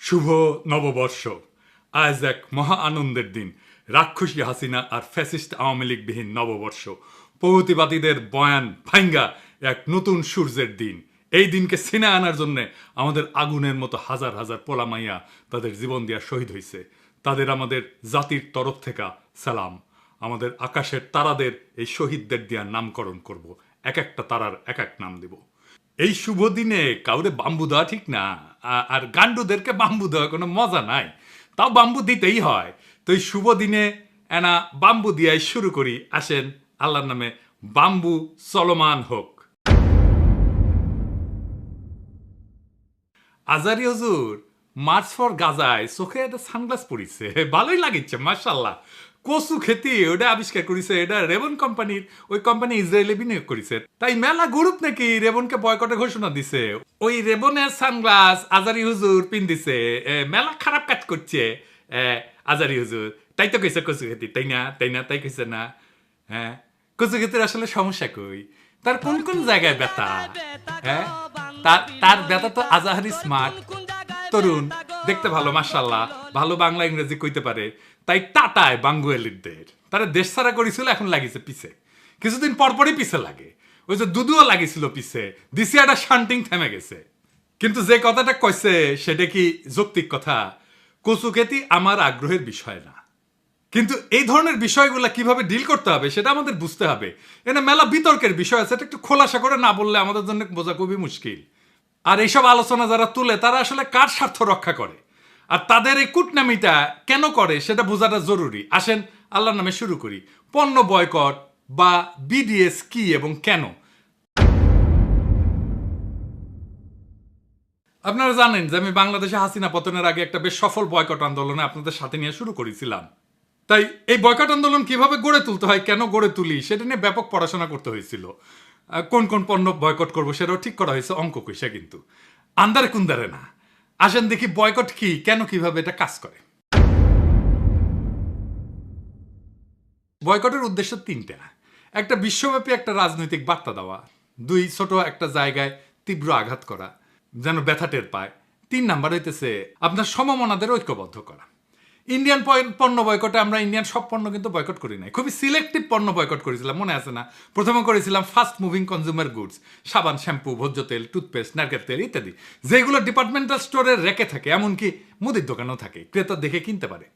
শুভ নববর্ষ। আজ এক মহা আনন্দের দিন। রাক্ষসী হাসিনা আর ফ্যাসিস্ট আওয়ামী লীগবিহীন নববর্ষ। প্রগতিবাদীদের বয়ান ভাঙ্গা এক নতুন সূর্যের দিন। এই দিনকে ছিনে আনার জন্য আমাদের আগুনের মতো হাজার হাজার পোলামাইয়া তাদের জীবন দিয়া শহীদ হয়েছে। তাদের আমাদের জাতির তরফ থেকে সালাম। আমাদের আকাশের তারাদের এই শহীদদের দিয়া নামকরণ করব। এক একটা তারার এক এক নাম দেব। এই শুভ দিনে কাউরে বাম্বু দেওয়া ঠিক না। আর গান্ডুদেরকে বাম্বু দেওয়া কোনো মজা নাই, তাও বাম্বু দিতেই হয়। তো এই শুভ দিনে এনা বাম্বু দিয়াই শুরু করি। আসেন আল্লাহর নামে বাম্বু চলমান হোক। আজারি হুজুর মার্চ ফর গাজায় চোখে একটা সানগ্লাস পরিছে, ভালোই লাগিচ্ছে মাশাল্লাহ। কচু খেতি ওটা আবিষ্কার করেছে, এটা রেবন কোম্পানির, ওই কোম্পানি ইসরায়েলে বিনিয়োগ করেছে। তাই মেলা গ্রুপ নাকি রেবনকে বয়কটের ঘোষণা দিছে। ওই রেবনের সানগ্লাস আজারি হুজুর পিন্দিছে, মেলা খারাপ কাজ করছে আজারি হুজুর। তাই তো কইছে কচু খেতি, তাই না তাই না তাই কইছে না? হ্যাঁ, কচু খেতির আসলে সমস্যা কই? তার কোন কোন জায়গায় ব্যথা? হ্যাঁ, তার ব্যথা তো আজাহারি স্মার্ট তরুণ, দেখতে ভালো মাশাল্লাহ, ভালো বাংলা ইংরেজি কইতে পারে। তাই টাটায় বাঙ্গুয়ালিদের তারা দেশ ছাড়া করেছিল, এখন লাগিছে পিছে। কিছুদিন পরপরই পিছে লাগে। ওই যে দুদুও লাগিছিল পিছে, দিসিয়াটা শান্টিং থেমে গেছে। কিন্তু যে কথাটা কইছে সেটা কি যৌক্তিক কথা? কচু খেতি আমার আগ্রহের বিষয় না, কিন্তু এই ধরনের বিষয়গুলো কিভাবে ডিল করতে হবে সেটা আমাদের বুঝতে হবে। এখানে মেলা বিতর্কের বিষয় আছে, এটা একটু খোলাসা করে না বললে আমাদের জন্য বোঝা খুবই মুশকিল। আর এইসব আলোচনা যারা তুলে তারা আসলে কার স্বার্থ রক্ষা করে, আর তাদের এই কুটনামিটা কেন করে সেটা বোঝাটা জরুরি। আসেন আল্লাহর নামে শুরু করি। পণ্য বয়কট বা বিডিএস কি এবং কেন? আপনারা জানেন যে আমি বাংলাদেশে হাসিনা পতনের আগে একটা বেশ সফল বয়কট আন্দোলনে আপনাদের সাথে নিয়ে শুরু করেছিলাম। তাই এই বয়কট আন্দোলন কিভাবে গড়ে তুলতে হয়, কেন গড়ে তুলি, সেটা নিয়ে ব্যাপক পড়াশোনা করতে হয়েছিল। কোন কোন পণ্য বয়কট করবো সেটাও ঠিক করা হয়েছে, অঙ্ক কইসা, কিন্তু আন্দারে কুন্দারে না। আসেন দেখি বয়কট কি, কেন, কিভাবে এটা কাজ করে। বয়কটের উদ্দেশ্য তিনটা। একটা, বিশ্বব্যাপী একটা রাজনৈতিক বার্তা দেওয়া। দুই, ছোট একটা জায়গায় তীব্র আঘাত করা যেন ব্যথা টের পায়। তিন নাম্বার হইতেছে আপনার সমমনাদের ঐক্যবদ্ধ করা। ইন্ডিয়ান পণ্য বয়কটে আমরা ইন্ডিয়ান সব পণ্য কিন্তু বয়কট করি নাই, খুবই সিলেক্টিভ পণ্য বয়কট করেছিলাম, মনে আছে না? প্রথমে করেছিলাম ফাস্ট মুভিং কনজিউমার গুডস, সাবান, শ্যাম্পু, ভোজ্য তেল, টুথপেস্ট, নারকেল তেল ইত্যাদি, যেগুলো ডিপার্টমেন্টাল স্টোরে রেখে থাকে, এমনকি মুদির দোকানেও থাকে, ক্রেতা দেখে কিনতে পারে।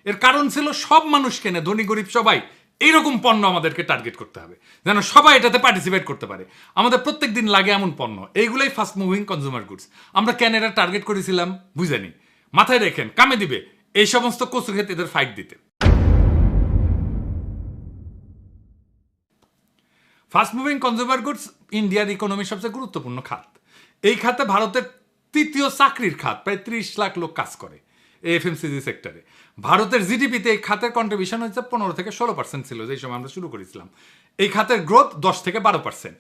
এর কারণ ছিল সব মানুষ কেনে, ধনী গরিব সবাই। এইরকম পণ্য আমাদেরকে টার্গেট করতে হবে যেন সবাই এটাতে পার্টিসিপেট করতে পারে, আমাদের প্রত্যেক দিন লাগে এমন পণ্য। এইগুলোই ফাস্ট মুভিং কনজিউমার গুডস। আমরা কেন এটা টার্গেট করেছিলাম বুঝানি, মাথায় রেখেন, কামে দিবে এই সমস্ত কচু খেতেদের ফাইট দিতে। ফাস্ট মুভিং কনজিউমার গুডস ইন্ডিয়ার ইকোনমির সবচেয়ে গুরুত্বপূর্ণ খাত। এই খাতে ভারতের তৃতীয় চাকরির খাত, প্রায় 30 লাখ লোক কাজ করে এফএমসিজি সেক্টরে। ভারতের জিডিপিতে এই খাতের কন্ট্রিবিউশন হচ্ছে 15 থেকে 16% ছিল যেই সময় আমরা শুরু করেছিলাম। এই খাতের গ্রোথ 10 থেকে 12%।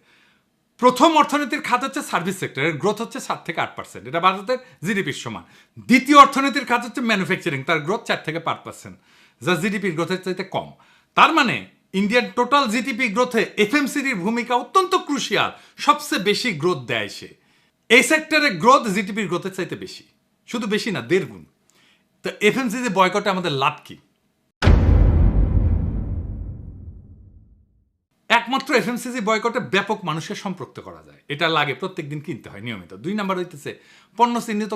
প্রথম অর্থনীতির খাত হচ্ছে সার্ভিস সেক্টর, এর গ্রোথ হচ্ছে 7 থেকে 8%, এটা ভারতের জিডিপির সমান। দ্বিতীয় অর্থনীতির খাত হচ্ছে ম্যানুফ্যাকচারিং, তার গ্রোথ 4 থেকে 5%, যা জিডিপির গ্রোথের চাইতে কম। তার মানে ইন্ডিয়ান টোটাল জিডিপি গ্রোথে এফএমসিজির ভূমিকা অত্যন্ত ক্রুশিয়াল, সবচেয়ে বেশি গ্রোথ দেয় সে। এই সেক্টরে গ্রোথ জিডিপির গ্রোথের চাইতে বেশি, শুধু বেশি না, 1.5 গুণ। তো এফএমসিজি বয়কটে আমাদের লাভ কি? একমাত্র এফএমসিজি বয়কটে ব্যাপক মানুষের সম্পৃক্ত করা যায়, এটা লাগে প্রত্যেকদিন কিনতে হয় নিয়মিত। 2 নাম্বার হইতেছে পণ্য চিহ্নিত